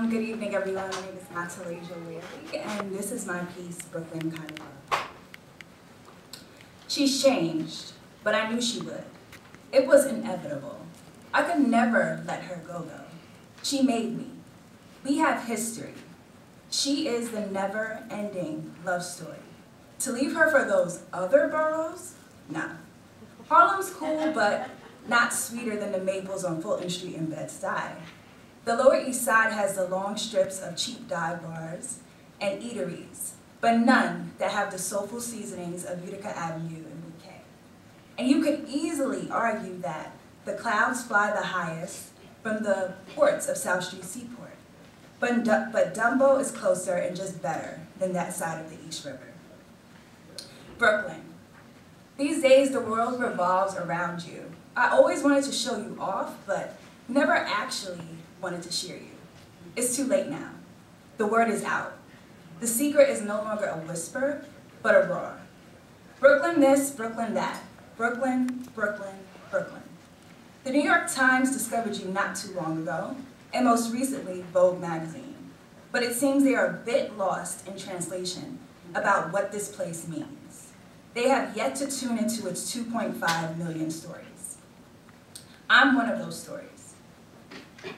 Good evening, everyone. My name is Natalasia Whaley, and this is my piece, Brooklyn Kind of Love. She's changed, but I knew she would. It was inevitable. I could never let her go, though. She made me. We have history. She is the never-ending love story. To leave her for those other boroughs? Nah. Harlem's cool, but not sweeter than the maples on Fulton Street in Bed-Stuy. The Lower East Side has the long strips of cheap dive bars and eateries, but none that have the soulful seasonings of Utica Avenue and Bouquet. And you could easily argue that the clouds fly the highest from the ports of South Street Seaport, but Dumbo is closer and just better than that side of the East River. Brooklyn. These days, the world revolves around you. I always wanted to show you off, but never actually wanted to cheer you. It's too late now. The word is out. The secret is no longer a whisper, but a roar. Brooklyn this, Brooklyn that. Brooklyn, Brooklyn, Brooklyn. The New York Times discovered you not too long ago, and most recently, Vogue magazine. But it seems they are a bit lost in translation about what this place means. They have yet to tune into its 2.5 million stories. I'm one of those stories.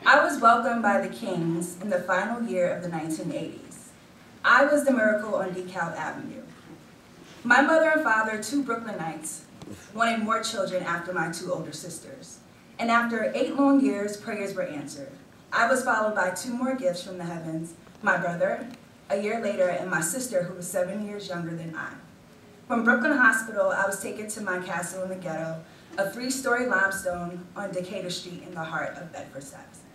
I was welcomed by the Kings in the final year of the 1980s. I was the miracle on DeKalb Avenue. My mother and father, two Brooklynites, wanted more children after my two older sisters. And after 8 long years, prayers were answered. I was followed by 2 more gifts from the heavens, my brother, a year later, and my sister, who was 7 years younger than I. From Brooklyn Hospital, I was taken to my castle in the ghetto, a 3-story limestone on Decatur Street in the heart of Bedford-Stuyvesant.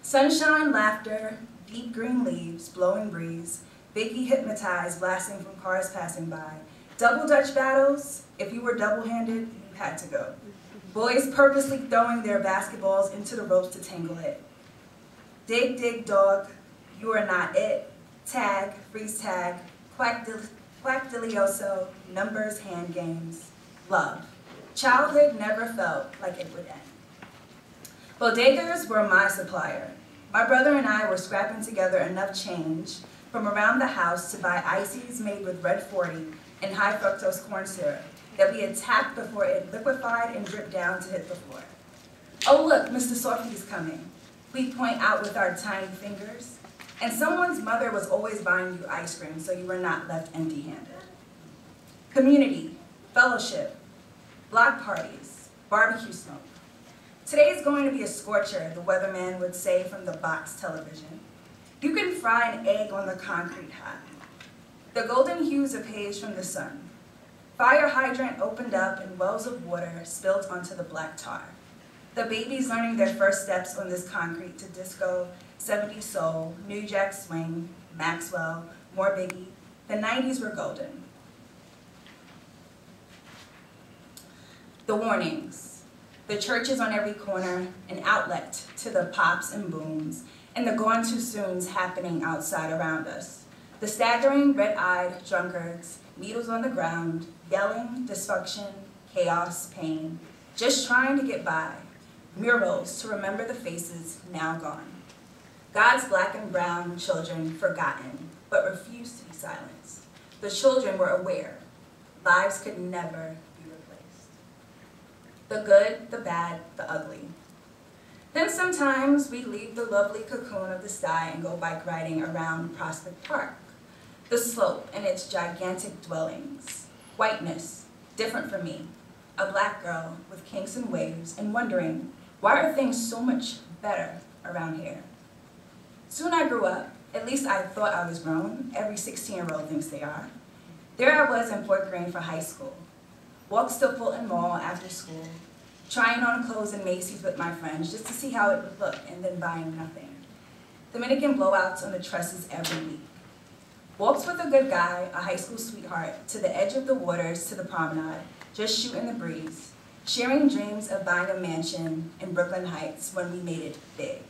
Sunshine, laughter, deep green leaves, blowing breeze, Biggie hypnotized, blasting from cars passing by. Double Dutch battles, if you were double-handed, you had to go. Boys purposely throwing their basketballs into the ropes to tangle it. Dig, dig, dog, you are not it. Tag, freeze tag, quack delioso, numbers, hand games, love. Childhood never felt like it would end. Bodegas were my supplier. My brother and I were scrapping together enough change from around the house to buy ices made with red 40 and high fructose corn syrup that we had tapped before it liquefied and dripped down to hit the floor. Oh look, Mr. Softy's coming. We point out with our tiny fingers. And someone's mother was always buying you ice cream so you were not left empty-handed. Community, fellowship, block parties, barbecue smoke. Today is going to be a scorcher, the weatherman would say from the box television. You can fry an egg on the concrete hot. The golden hues of haze from the sun. Fire hydrant opened up and wells of water spilled onto the black tar. The babies learning their first steps on this concrete to disco, 70s soul, New Jack Swing, Maxwell, more Biggie. The 90s were golden. The warnings. The churches on every corner, an outlet to the pops and booms, and the gone too soons happening outside around us. The staggering, red-eyed drunkards, needles on the ground, yelling, dysfunction, chaos, pain, just trying to get by. Murals to remember the faces now gone. God's black and brown children forgotten, but refused to be silenced. The children were aware. Lives could never be replaced. The good, the bad, the ugly. Then sometimes we leave the lovely cocoon of the sty and go bike riding around Prospect Park. The slope and its gigantic dwellings. Whiteness, different from me. A black girl with kinks and waves and wondering, why are things so much better around here? Soon I grew up. At least I thought I was grown. Every 16-year-old thinks they are. There I was in Fort Greene for high school. Walked to Fulton Mall after school, trying on clothes in Macy's with my friends just to see how it would look and then buying nothing. Dominican blowouts on the trusses every week. Walked with a good guy, a high school sweetheart, to the edge of the waters to the promenade, just shooting the breeze, sharing dreams of buying a mansion in Brooklyn Heights when we made it big.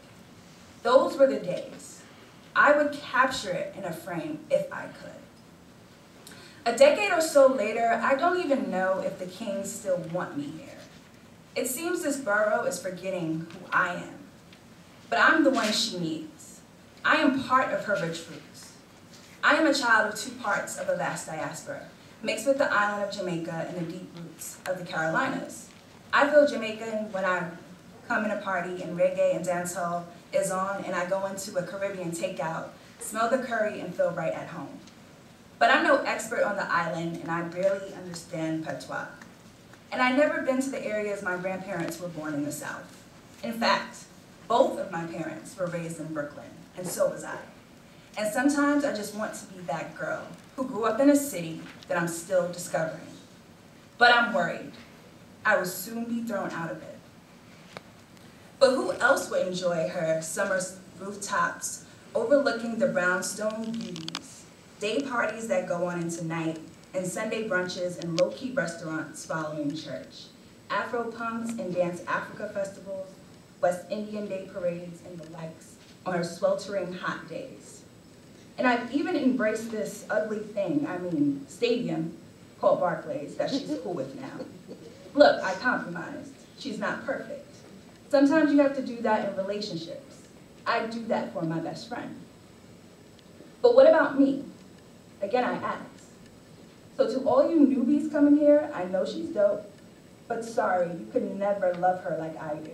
Those were the days. I would capture it in a frame if I could. A decade or so later, I don't even know if the Kings still want me here. It seems this borough is forgetting who I am. but I'm the one she needs. I am part of her rich roots. I am a child of two parts of a vast diaspora, mixed with the island of Jamaica and the deep roots of the Carolinas. I feel Jamaican when I come in a party and reggae and dancehall is on and I go into a Caribbean takeout, smell the curry and feel right at home. But I'm no expert on the island and I barely understand patois. And I've never been to the areas my grandparents were born in the South. In fact, both of my parents were raised in Brooklyn, and so was I. And sometimes I just want to be that girl who grew up in a city that I'm still discovering. But I'm worried. I will soon be thrown out of it. But who else would enjoy her summer rooftops, overlooking the brownstone beauties, day parties that go on into night, and Sunday brunches and low-key restaurants following church, Afro-punks and Dance Africa festivals, West Indian Day parades, and the likes on her sweltering hot days. And I've even embraced this ugly thing, stadium, called Barclays, that she's cool with now. Look, I compromised. She's not perfect. Sometimes you have to do that in relationships. I do that for my best friend. But what about me? Again, I ask. So to all you newbies coming here, I know she's dope, but sorry, you could never love her like I do.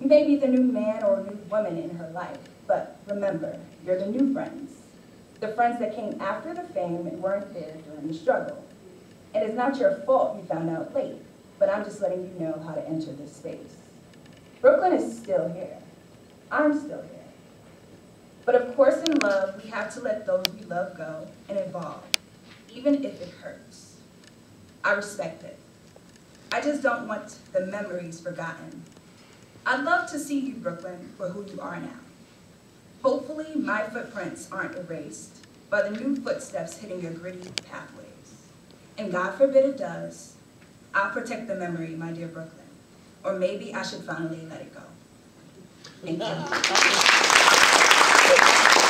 You may be the new man or new woman in her life, but remember, you're the new friends. The friends that came after the fame and weren't there during the struggle. And it's not your fault you found out late, but I'm just letting you know how to enter this space. Brooklyn is still here. I'm still here. But of course in love, we have to let those we love go and evolve, even if it hurts. I respect it. I just don't want the memories forgotten. I'd love to see you, Brooklyn, for who you are now. Hopefully, my footprints aren't erased by the new footsteps hitting your gritty pathways. And God forbid it does, I'll protect the memory, my dear Brooklyn. Or maybe I should finally let it go. Thank you.